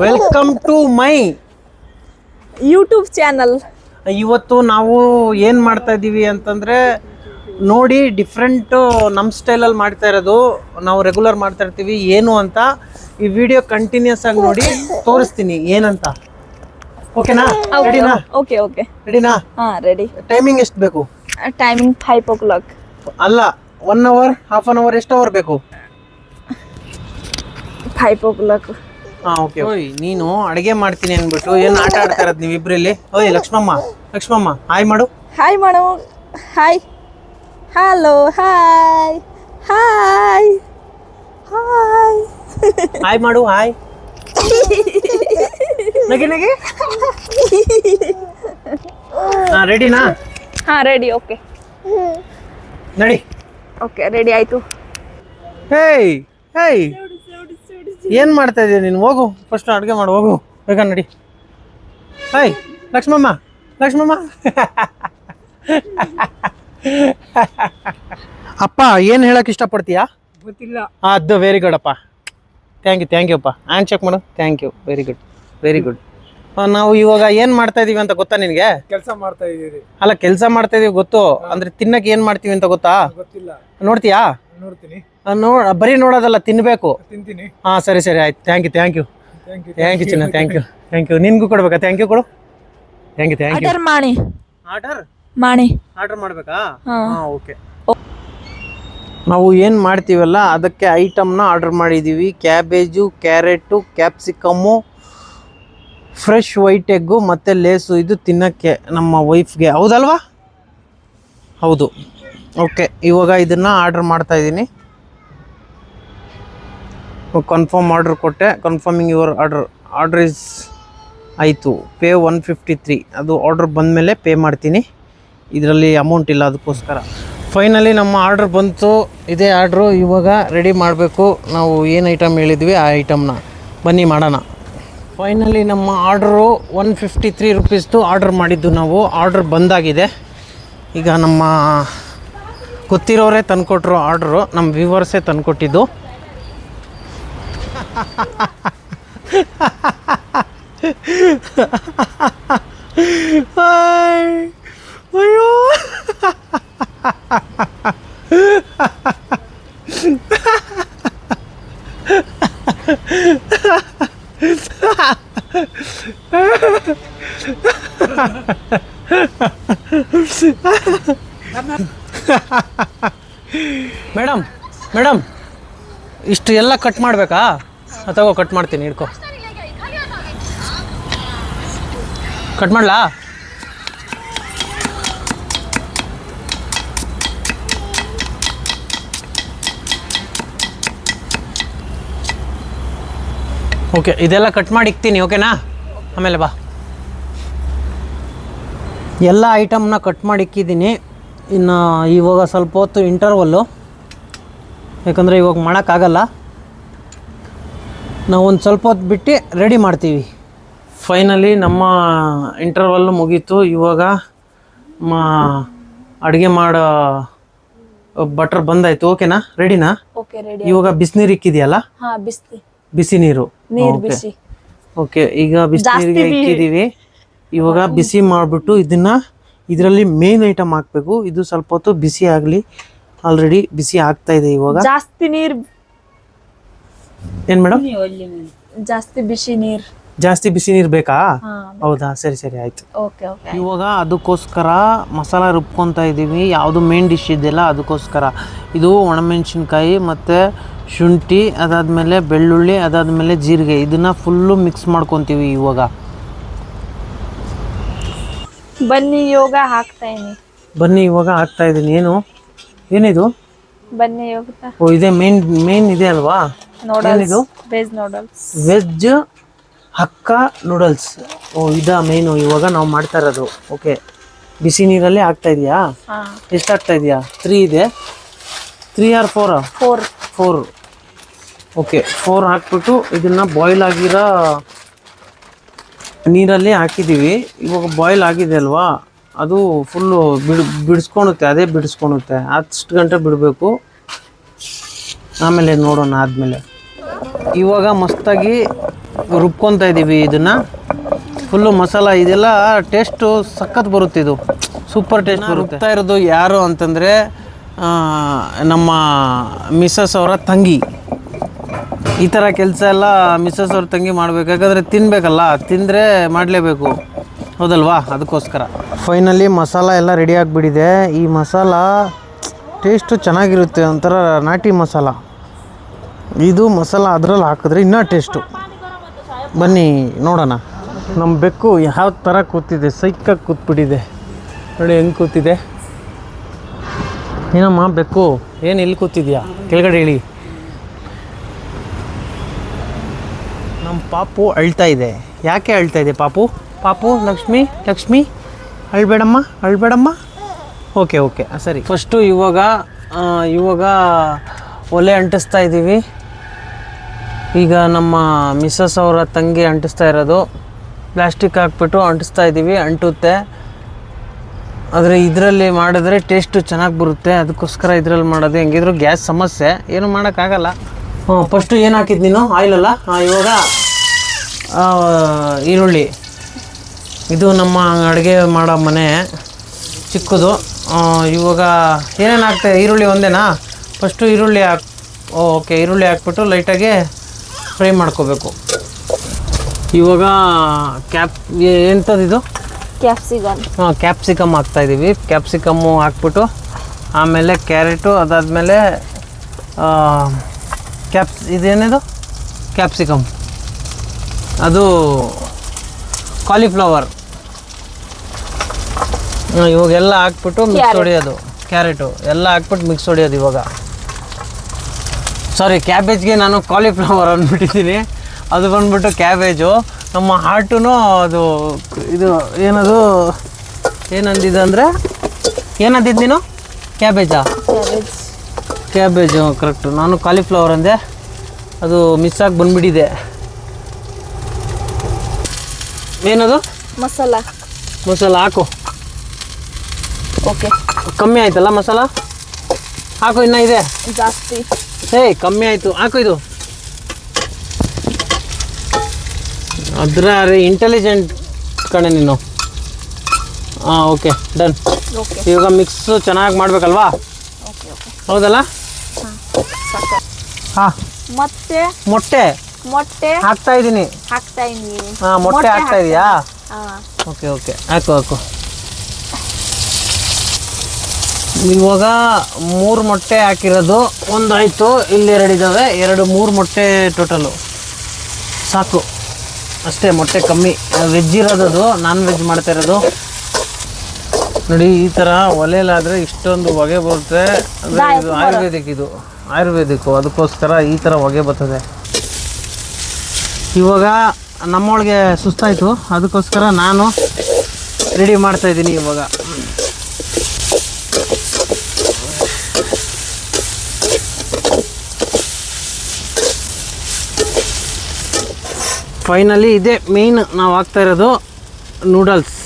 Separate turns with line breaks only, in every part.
Welcome to my
YouTube channel.
ಇವತ್ತು ನಾವು ಏನು ಮಾಡ್ತಾ ಇದ್ದೀವಿ ಅಂತಂದರೆ ನೋಡಿ ಡಿಫ್ರೆಂಟು ನಮ್ಮ ಸ್ಟೈಲಲ್ಲಿ ಮಾಡ್ತಾ ಇರೋದು. ನಾವು ರೆಗ್ಯುಲರ್ ಮಾಡ್ತಾ ಇರ್ತೀವಿ ಏನು ಅಂತ ಈ ವಿಡಿಯೋ ಕಂಟಿನ್ಯೂಸ್ ಆಗಿ ನೋಡಿ ತೋರಿಸ್ತೀನಿ ಏನಂತ. ಓಕೆನಾ? ರೆಡಿನಾ?
ಓಕೆ ಓಕೆ
ರೆಡಿನಾ?
ಹಾಂ ರೆಡಿ.
ಟೈಮಿಂಗ್ ಎಷ್ಟು ಬೇಕು?
Timing 5 o'clock.
ಅಲ್ಲ, 1 hour, half an hour, ಎಷ್ಟು ಅವರ್ ಬೇಕು?
5 o'clock.
ಹಾಂ ಓಕೆ. ಓಯ್, ನೀನು ಅಡುಗೆ ಮಾಡ್ತೀನಿ ಅಂದ್ಬಿಟ್ಟು ಏನು ಆಟ ಆಡ್ತಾ ಇರೋದು ನೀವು ಇಬ್ಬರಲ್ಲಿ? ಓಯ್ ಲಕ್ಷ್ಮಮ್ಮ ಹಾಯ್ ಮಾಡು.
ಹಾಯ್ ಮಾಡು. Hi. Hello. Hi hi hi
hi ಮಾಡು. ಹಾಯ್ ನಗೆ. ಹಾಂ ರೆಡಿನಾ?
ಹಾಂ ರೆಡಿ. ಓಕೆ
ನಡಿ.
ಓಕೆ ರೆಡಿ ಆಯಿತು.
ಹೇಯ್ ಹೇಯ್, ಏನು ಮಾಡ್ತಾ ಇದೀಯ ನೀನು? ಹೋಗು, ಫಸ್ಟ್ ಅಡುಗೆ ಮಾಡು, ಹೋಗು ಬೇಗ ನಡಿ. ಹಾಯ್ ಲಕ್ಷ್ಮಮ್ಮ. ಅಪ್ಪ ಏನು ಹೇಳಕ್ಕೆ ಇಷ್ಟಪಡ್ತೀಯಾ?
ಗೊತ್ತಿಲ್ಲ.
ಅದು ವೆರಿ ಗುಡ್ ಅಪ್ಪ. ಥ್ಯಾಂಕ್ ಯು ಅಪ್ಪ. ಹ್ಯಾಂಡ್ ಚೆಕ್ ಮಾಡು. Thank you. Very good. ನಾವು ಇವಾಗ ಏನು ಮಾಡ್ತಾ ಇದೀವಿ ಅಂತ ಗೊತ್ತಾ ನಿನಗೆ?
ಕೆಲಸ ಮಾಡ್ತಾ ಇದ್ದೀರಿ.
ಅಲ್ಲ, ಕೆಲಸ ಮಾಡ್ತಾ ಇದೀವಿ ಗೊತ್ತು, ಅಂದ್ರೆ ತಿನ್ನಕ್ಕೆ ಏನು ಮಾಡ್ತೀವಿ ಅಂತ ಗೊತ್ತಾ?
ಗೊತ್ತಿಲ್ಲ.
ನೋಡ್ತೀಯಾ?
ನೋಡ್ತೀನಿ.
ಬರೀ ನೋಡೋದಲ್ಲ, ತಿನ್ನಬೇಕು.
ತಿಂತೀನಿ.
ಹಾಂ ಸರಿ ಆಯ್ತು. ಥ್ಯಾಂಕ್ ಯು ಚಿನ್ನ. Thank you. ನಿನ್ಗೂ ಕೊಡ್ಬೇಕಾ? ಥ್ಯಾಂಕ್ ಯು ಕೊಡು. Thank you.
ಆರ್ಡರ್ ಮಾಡಿ.
ಆರ್ಡರ್ ಮಾಡಬೇಕಾ? ಹಾಂ ಓಕೆ. ನಾವು ಏನು ಮಾಡ್ತೀವಲ್ಲ ಅದಕ್ಕೆ ಐಟಮ್ನ ಆರ್ಡರ್ ಮಾಡಿದ್ದೀವಿ. Cabbage, carrot, capsicum, fresh white egg ಮತ್ತು ಲೇಸು. ಇದು ತಿನ್ನೋಕ್ಕೆ ನಮ್ಮ ವೈಫ್ಗೆ. ಹೌದಲ್ವಾ? ಹೌದು. ಓಕೆ, ಇವಾಗ ಇದನ್ನು ಆರ್ಡರ್ ಮಾಡ್ತಾಯಿದ್ದೀನಿ. ಕನ್ಫರ್ಮ್ ಆರ್ಡರ್ ಕೊಟ್ಟೆ. ಕನ್ಫರ್ಮಿಂಗ್ ಯುವರ್ ಆರ್ಡರ್ ಇಸ್ ಆಯಿತು. ಪೇ 153. ಅದು ಆರ್ಡರ್ ಬಂದಮೇಲೆ ಪೇ ಮಾಡ್ತೀನಿ. ಇದರಲ್ಲಿ ಅಮೌಂಟ್ ಇಲ್ಲ, ಅದಕ್ಕೋಸ್ಕರ. ಫೈನಲಿ ನಮ್ಮ ಆರ್ಡರ್ ಬಂತು. ಇದೇ ಆರ್ಡ್ರು. ಇವಾಗ ರೆಡಿ ಮಾಡಬೇಕು. ನಾವು ಏನು ಐಟಮ್ ಹೇಳಿದ್ವಿ ಆ ಐಟಮ್ನ ಬನ್ನಿ ಮಾಡೋಣ. ಫೈನಲಿ ನಮ್ಮ ಆರ್ಡ್ರು 153 ರುಪೀಸ್ದು ಆರ್ಡರ್ ಮಾಡಿದ್ದು ನಾವು. ಆರ್ಡ್ರ್ ಬಂದಾಗಿದೆ. ಈಗ ನಮ್ಮ ಗೊತ್ತಿರೋರೇ ತಂದುಕೊಟ್ರು ಆರ್ಡ್ರು. ನಮ್ಮ ವ್ಯೂವರ್ಸೇ ತಂದುಕೊಟ್ಟಿದ್ದು. ಅಯ್ಯೋ ಮೇಡಮ್ ಇಷ್ಟು ಎಲ್ಲ ಕಟ್ ಮಾಡಬೇಕಾ? ಅಥವಾ ಕಟ್ ಮಾಡ್ತೀನಿ, ಹಿಡ್ಕೊ. ಕಟ್ ಮಾಡಲಾ? ಓಕೆ, ಇದೆಲ್ಲ ಕಟ್ ಮಾಡಿ ಇಕ್ತೀನಿ. ಓಕೆನಾ? ಆಮೇಲೆ ಬಾ. ಎಲ್ಲ ಐಟಮ್ನ ಕಟ್ ಮಾಡಿ ಇಕ್ಕಿದ್ದೀನಿ. ಇನ್ನು ಇವಾಗ ಸ್ವಲ್ಪ ಹೊತ್ತು ಇಂಟರ್ವಲ್ಲು, ಯಾಕಂದರೆ ಇವಾಗ ಮಾಡೋಕ್ಕಾಗಲ್ಲ. ನಾವು ಒಂದು ಸ್ವಲ್ಪ ಹೊತ್ತು ಬಿಟ್ಟು ರೆಡಿ ಮಾಡ್ತೀವಿ. ಫೈನಲಿ ನಮ್ಮ ಇಂಟರ್ವಲ್ಲು ಮುಗೀತು. ಇವಾಗ ಅಡುಗೆ ಮಾಡೋ ಬಟರ್ ಬಂದಾಯಿತು. ಓಕೆನಾ? ರೆಡಿನಾ?
Okay ready.
ಇವಾಗ ಬಿಸಿನೀರು ಇಕ್ಕಿದೆಯಲ್ಲ?
ಹಾಂ
ಬಿಸಿ ನೀರು.
ಬಿಸಿ.
ಓಕೆ, ಈಗ ಬಿಸಿನೀರಿಗೆ ಇಕ್ಕಿದ್ದೀವಿ. ಇವಾಗ ಬಿಸಿ ಮಾಡಿಬಿಟ್ಟು ಇದರಲ್ಲಿ ಮೇನ್ ಐಟಮ್ ಹಾಕಬೇಕು. ಇದು ಸ್ವಲ್ಪ ಹೊತ್ತು ಬಿಸಿ ಆಗಲಿ. ಆಲ್ರೆಡಿ ಬಿಸಿ ಆಗ್ತಾ ಇದೆ. ಇವಾಗ
ಜಾಸ್ತಿ ನೀರು.
ಏನು ಮೇಡಮ್? ಜಾಸ್ತಿ ಬಿಸಿ ನೀರು ಬೇಕಾ? ಹೌದಾ, ಸರಿ ಆಯ್ತು.
ಓಕೆ.
ಇವಾಗ ಅದಕ್ಕೋಸ್ಕರ ಮಸಾಲ ರುಬ್ಕೊತಾ ಇದ್ದೀವಿ. ಯಾವುದು ಮೇನ್ ಡಿಶ್ ಇದೆಯಲ್ಲ ಅದಕ್ಕೋಸ್ಕರ. ಇದು ಒಣಮೆಣಸಿನ್ಕಾಯಿ ಮತ್ತು ಶುಂಠಿ, ಅದಾದಮೇಲೆ ಬೆಳ್ಳುಳ್ಳಿ, ಅದಾದಮೇಲೆ ಜೀರಿಗೆ. ಇದನ್ನು ಫುಲ್ಲು ಮಿಕ್ಸ್ ಮಾಡ್ಕೊತೀವಿ ಇವಾಗ.
ಬನ್ನಿ ಇವಾಗ
ಹಾಕ್ತಾ ಇದ್ದೀನಿ. ಏನಿದು?
ಬನ್ನಿ ಯೋಗ.
ಓ, ಇದೇ ಮೇನ್ ಇದೆ ಅಲ್ವಾ? ಏನಿದು? Veg Hakka noodles. ಓ, ಇದಾ ಮೇನು ಇವಾಗ ನಾವು ಮಾಡ್ತಾ ಇರೋದು. ಓಕೆ, ಬಿಸಿ ನೀರಲ್ಲೇ ಆಗ್ತಾ ಇದೆಯಾ? ಎಷ್ಟು ಆಗ್ತಾ ಇದೆಯಾ? 3 ಇದೆ. 3 or 4? 4. ಓಕೆ, 4 ಹಾಕ್ಬಿಟ್ಟು ಇದನ್ನು ಬಾಯ್ಲ್ ಆಗಿರೋ ನೀರಲ್ಲಿ ಹಾಕಿದ್ದೀವಿ. ಇವಾಗ ಬಾಯ್ಲ್ ಆಗಿದೆ ಅಲ್ವಾ, ಅದು ಫುಲ್ಲು ಬಿಡಿಸ್ಕೊಳುತ್ತೆ. ಅದೇ ಬಿಡಿಸ್ಕೊಳುತ್ತೆ. ಅಷ್ಟು ಗಂಟೆ ಬಿಡಬೇಕು. ಆಮೇಲೆ ನೋಡೋಣ ಆದಮೇಲೆ. ಇವಾಗ ಮಸ್ತಾಗಿ ರುಬ್ಕೊತಾ ಇದ್ದೀವಿ ಇದನ್ನು. ಫುಲ್ಲು ಮಸಾಲ ಇದೆಲ್ಲ ಟೇಸ್ಟು ಸಖತ್ ಬರುತ್ತೆ, ಇದು ಸೂಪರ್ ಟೇಸ್ಟ್ ಬರುತ್ತೆ. ಇರೋದು ಯಾರು ಅಂತಂದರೆ ನಮ್ಮ ಮಿಸ್ಸಸ್ ಅವರ ತಂಗಿ. ಈ ಥರ ಕೆಲಸ ಎಲ್ಲ ಮಿಸ್ಸಸ್ ಅವ್ರ ತಂಗಿ ಮಾಡಬೇಕು, ಯಾಕಂದರೆ ತಿನ್ನಬೇಕಲ್ಲ, ತಿಂದರೆ ಮಾಡಲೇಬೇಕು, ಹೌದಲ್ವಾ? ಅದಕ್ಕೋಸ್ಕರ ಫೈನಲಿ ಮಸಾಲ ಎಲ್ಲ ರೆಡಿ ಆಗಿಬಿಟ್ಟಿದೆ. ಈ ಮಸಾಲ ಟೇಸ್ಟು ಚೆನ್ನಾಗಿರುತ್ತೆ, ಒಂಥರ ನಾಟಿ ಮಸಾಲ. ಇದು ಮಸಾಲ ಅದರಲ್ಲಿ ಹಾಕಿದ್ರೆ ಇನ್ನೂ ಟೇಸ್ಟು. ಬನ್ನಿ ನೋಡೋಣ. ನಮ್ಮ ಬೆಕ್ಕು ಯಾವ ಥರ ಕೂತಿದೆ, ಸೈಕಾಗಿ ಕೂತ್ಬಿಟ್ಟಿದೆ ನೋಡಿ, ಹೆಂಗೆ ಕೂತಿದೆ. ಏನಮ್ಮ ಬೆಕ್ಕು, ಏನು ಇಲ್ಲಿ ಕೂತಿದ್ಯಾ? ಕೆಳಗಡೆ ಹೇಳಿ. ನಮ್ಮ ಪಾಪು ಅಳ್ತಾ ಇದೆ. ಯಾಕೆ ಅಳ್ತಾ ಇದೆ ಪಾಪು? ಪಾಪು ಲಕ್ಷ್ಮಿ ಲಕ್ಷ್ಮಿ ಅಳ್ಬೇಡಮ್ಮ. ಓಕೆ ಸರಿ. ಫಸ್ಟು ಇವಾಗ ಒಲೆ ಅಂಟಿಸ್ತಾ ಇದ್ದೀವಿ. ಈಗ ನಮ್ಮ ಮಿಸ್ಸಸ್ ಅವರ ತಂಗಿ ಅಂಟಿಸ್ತಾ ಇರೋದು. ಪ್ಲಾಸ್ಟಿಕ್ ಹಾಕ್ಬಿಟ್ಟು ಅಂಟಿಸ್ತಾ ಇದ್ದೀವಿ, ಅಂಟುತ್ತೆ. ಆದರೆ ಇದರಲ್ಲಿ ಮಾಡಿದ್ರೆ ಟೇಸ್ಟು ಚೆನ್ನಾಗಿ ಬರುತ್ತೆ, ಅದಕ್ಕೋಸ್ಕರ ಇದರಲ್ಲಿ ಮಾಡೋದು. ಹೆಂಗಿದ್ರು ಗ್ಯಾಸ್ ಸಮಸ್ಯೆ, ಏನು ಮಾಡೋಕ್ಕಾಗಲ್ಲ. ಫಸ್ಟು ಏನು ಹಾಕಿದ್ದು ನೀನು? ಆಯಿಲಲ್ಲ. ಇವಾಗ ಈರುಳ್ಳಿ. ಇದು ನಮ್ಮ ಅಡುಗೆ ಮಾಡೋ ಮನೆ ಚಿಕ್ಕದು. ಇವಾಗ ಏನೇನು ಹಾಕ್ತೇವೆ? ಈರುಳ್ಳಿ ಒಂದೇನಾ? ಫಸ್ಟು ಈರುಳ್ಳಿ ಓಕೆ, ಈರುಳ್ಳಿ ಹಾಕ್ಬಿಟ್ಟು ಲೈಟಾಗಿ ಫ್ರೈ ಮಾಡ್ಕೋಬೇಕು. ಇವಾಗ ಎಂಥದ್ದು? ಕ್ಯಾಪ್ಸಿಕಮ್ ಹಾಕ್ತಾಯಿದ್ದೀವಿ. ಕ್ಯಾಪ್ಸಿಕಮ್ಮು ಹಾಕ್ಬಿಟ್ಟು ಆಮೇಲೆ ಕ್ಯಾರೆಟು, ಅದಾದಮೇಲೆ ಇದೇನಿದು ಕ್ಯಾಪ್ಸಿಕಮ್, ಅದು ಕಾಲಿಫ್ಲವರ್. ಇವಾಗೆಲ್ಲ ಹಾಕ್ಬಿಟ್ಟು ಮಿಕ್ಸ್ ಹೊಡಿಯೋದು. ಕ್ಯಾರೆಟು ಎಲ್ಲ ಹಾಕ್ಬಿಟ್ಟು ಮಿಕ್ಸ್ ಹೊಡಿಯೋದು. ಇವಾಗ ಸಾರಿ, ಕ್ಯಾಬೇಜ್ಗೆ ನಾನು ಕಾಲಿಫ್ಲವರ್ ಅಂದ್ಬಿಟ್ಟಿದ್ದೀನಿ, ಅದು ಬಂದ್ಬಿಟ್ಟು ಕ್ಯಾಬೇಜು. ನಮ್ಮ ಹಾರ್ಟು ಅದು ಇದು ಏನದು ಏನಂದಿದ್ದು ಅಂದರೆ, ಏನಂದಿದ್ದು ನೀನು? Cabbage correct. ನಾನು ಕಾಲಿಫ್ಲವರ್ ಅಂದೆ, ಅದು ಮಿಸ್ ಆಗಿ ಬಂದ್ಬಿಟ್ಟಿದೆ. ಏನದು?
ಮಸಾಲ
ಹಾಕು.
ಓಕೆ,
ಕಮ್ಮಿ ಆಯ್ತಲ್ಲ ಮಸಾಲ? ಹಾಕು, ಇನ್ನೂ ಇದೆ
ಜಾಸ್ತಿ.
ಕಮ್ಮಿ ಆಯಿತು, ಹಾಕು. ಇದು ಅದರ ಇಂಟೆಲಿಜೆಂಟ್ ಕಣೆ ನೀನು. Okay, done. ಇವಾಗ ಮಿಕ್ಸು ಚೆನ್ನಾಗಿ ಮಾಡಬೇಕಲ್ವಾ? ಹೌದಲ್ಲ?
ಮತ್ತೆ ಮೊಟ್ಟೆ
ಹಾಕ್ತಾ ಇದ್ದೀನಿ. ಮೊಟ್ಟೆ ಹಾಕ್ತಾ ಇದೀಯಾ? ಓಕೆ, ಹಾಕು. ಇವಾಗ 3 ಮೊಟ್ಟೆ ಹಾಕಿರೋದು. ಒಂದಾಯಿತು, ಇಲ್ಲಿ 2 ಇದ್ದಾವೆ. 3 ಮೊಟ್ಟೆ ಟೋಟಲು ಸಾಕು ಅಷ್ಟೇ. ಮೊಟ್ಟೆ ಕಮ್ಮಿ. ವೆಜ್ ಇರೋದು, ನಾನ್ ವೆಜ್ ಮಾಡ್ತಾ ಇರೋದು. ನೋಡಿ, ಈ ಥರ ಒಲೆಯಲ್ಲಾದರೆ ಇಷ್ಟೊಂದು ಹೊಗೆ ಬರುತ್ತೆ. ಅಂದರೆ ಇದು ಆಯುರ್ವೇದಿಕ್ಕು, ಅದಕ್ಕೋಸ್ಕರ ಈ ಥರ ಹೊಗೆ ಬರ್ತದೆ. ಇವಾಗ ನಮ್ಮೊಳಗೆ ಸುಸ್ತಾಯಿತು, ಅದಕ್ಕೋಸ್ಕರ ನಾನು ರೆಡಿ ಮಾಡ್ತಾಯಿದ್ದೀನಿ. ಇವಾಗ ಫೈನಲಿ ಇದೇ ಮೇಯ್ನ್ ನಾವು ಹಾಕ್ತಾ ಇರೋದು, ನೂಡಲ್ಸ್,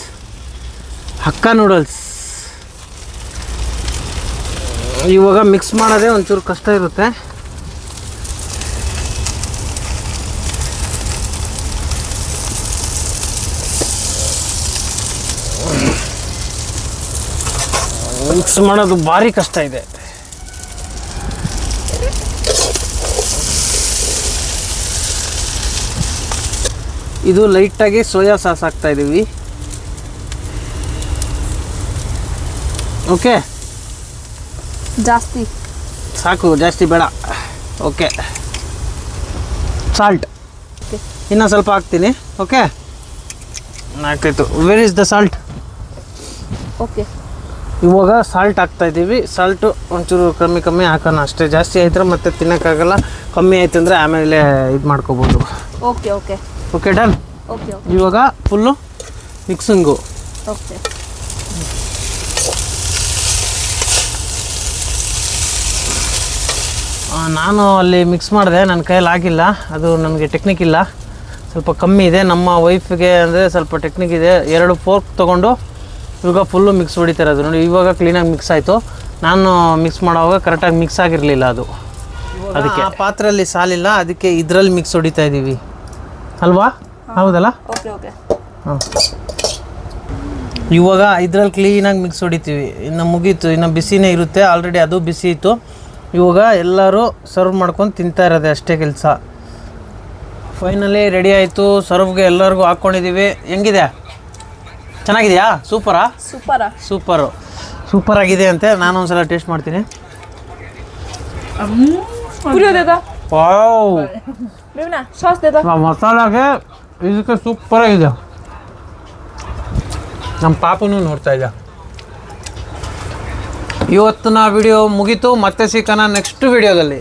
ಹಕ್ಕ ನೂಡಲ್ಸ್. ಇವಾಗ ಮಿಕ್ಸ್ ಮಾಡೋದೇ ಒಂಚೂರು ಕಷ್ಟ ಇರುತ್ತೆ. ಮಿಕ್ಸ್ ಮಾಡೋದು ಭಾರಿ ಕಷ್ಟ ಇದೆ. ಇದು ಲೈಟಾಗಿ ಸೋಯಾ ಸಾಸ್ ಹಾಕ್ತಾ ಇದ್ದೀವಿ. ಓಕೆ,
ಜಾಸ್ತಿ
ಸಾಕು, ಜಾಸ್ತಿ ಬೇಡ. ಓಕೆ, ಸಾಲ್ಟ್ ಇನ್ನೂ ಸ್ವಲ್ಪ ಹಾಕ್ತೀನಿ. ಓಕೆ, ಆಗ್ತಾಯಿತ್ತು. Where is the salt?
Okay,
ಇವಾಗ ಸಾಲ್ಟ್ ಹಾಕ್ತಾಯಿದ್ದೀವಿ. ಸಾಲ್ಟು ಒಂಚೂರು ಕಮ್ಮಿ ಹಾಕೋಣ ಅಷ್ಟೇ. ಜಾಸ್ತಿ ಆಯ್ತಾರೆ ಮತ್ತೆ ತಿನ್ನೋಕ್ಕಾಗಲ್ಲ. ಕಮ್ಮಿ ಆಯ್ತು ಅಂದರೆ ಆಮೇಲೆ ಇದು ಮಾಡ್ಕೋಬೋದು. Okay, done. ಇವಾಗ ಫುಲ್ಲು ಮಿಕ್ಸಿಂಗು. ನಾನು ಅಲ್ಲಿ ಮಿಕ್ಸ್ ಮಾಡಿದೆ, ನನ್ನ ಕೈಯಲ್ಲಿ ಆಗಿಲ್ಲ, ಅದು ನನಗೆ ಟೆಕ್ನಿಕ್ ಇಲ್ಲ, ಸ್ವಲ್ಪ ಕಮ್ಮಿ ಇದೆ. ನಮ್ಮ ವೈಫ್ಗೆ ಅಂದರೆ ಸ್ವಲ್ಪ ಟೆಕ್ನಿಕ್ ಇದೆ. 2 ಫೋರ್ಕ್ ತೊಗೊಂಡು ಇವಾಗ ಫುಲ್ಲು ಮಿಕ್ಸ್ ಹೊಡಿತಾ ಇರೋದು ನೋಡಿ. ಇವಾಗ ಕ್ಲೀನಾಗಿ ಮಿಕ್ಸ್ ಆಯಿತು. ನಾನು ಮಿಕ್ಸ್ ಮಾಡೋವಾಗ ಕರೆಕ್ಟಾಗಿ ಮಿಕ್ಸ್ ಆಗಿರಲಿಲ್ಲ ಅದು, ಅದಕ್ಕೆ ಆ ಪಾತ್ರೆಯಲ್ಲಿ ಸಾಲಿಲ್ಲ, ಅದಕ್ಕೆ ಇದರಲ್ಲಿ ಮಿಕ್ಸ್ ಹೊಡಿತಾ ಇದ್ದೀವಿ. ಅಲ್ವಾ? ಹೌದಲ್ಲ?
Okay okay.
ಹಾಂ, ಇವಾಗ ಇದ್ರಲ್ಲಿ ಕ್ಲೀನಾಗಿ ಮಿಕ್ಸ್ ಹೊಡಿತೀವಿ. ಇನ್ನು ಮುಗೀತು, ಇನ್ನು ಬಿಸಿನೇ ಇರುತ್ತೆ. ಆಲ್ರೆಡಿ ಅದು ಬಿಸಿ ಇತ್ತು. ಇವಾಗ ಎಲ್ಲರೂ ಸರ್ವ್ ಮಾಡ್ಕೊಂಡು ತಿಂತಾ ಇರೋದೆ ಅಷ್ಟೇ ಕೆಲಸ. ಫೈನಲಿ ರೆಡಿ ಆಯಿತು. ಸರ್ವ್ಗೆ ಎಲ್ಲರಿಗೂ ಹಾಕ್ಕೊಂಡಿದ್ದೀವಿ. ಹೆಂಗಿದೆ? ಚೆನ್ನಾಗಿದೆಯಾ? ಸೂಪರಾ? ಸೂಪರ್ ಆಗಿದೆ ಅಂತೆ. ನಾನು ಒಂದ್ಸಲ ಟೇಸ್ಟ್ ಮಾಡ್ತೀನಿ. ವಾವ್, ಮಸಾಲಾಗೆ ಇದಕ್ಕೆ ಸೂಪರಾಗಿದೆ. ನಮ್ಮ ಪಾಪನೂ ನೋಡ್ತಾ ಇದ್ದ. ಇವತ್ತಿನ ವಿಡಿಯೋ ಮುಗೀತು. ಮತ್ತೆ ಸಿಗೋಣ ನೆಕ್ಸ್ಟ್ ವಿಡಿಯೋದಲ್ಲಿ.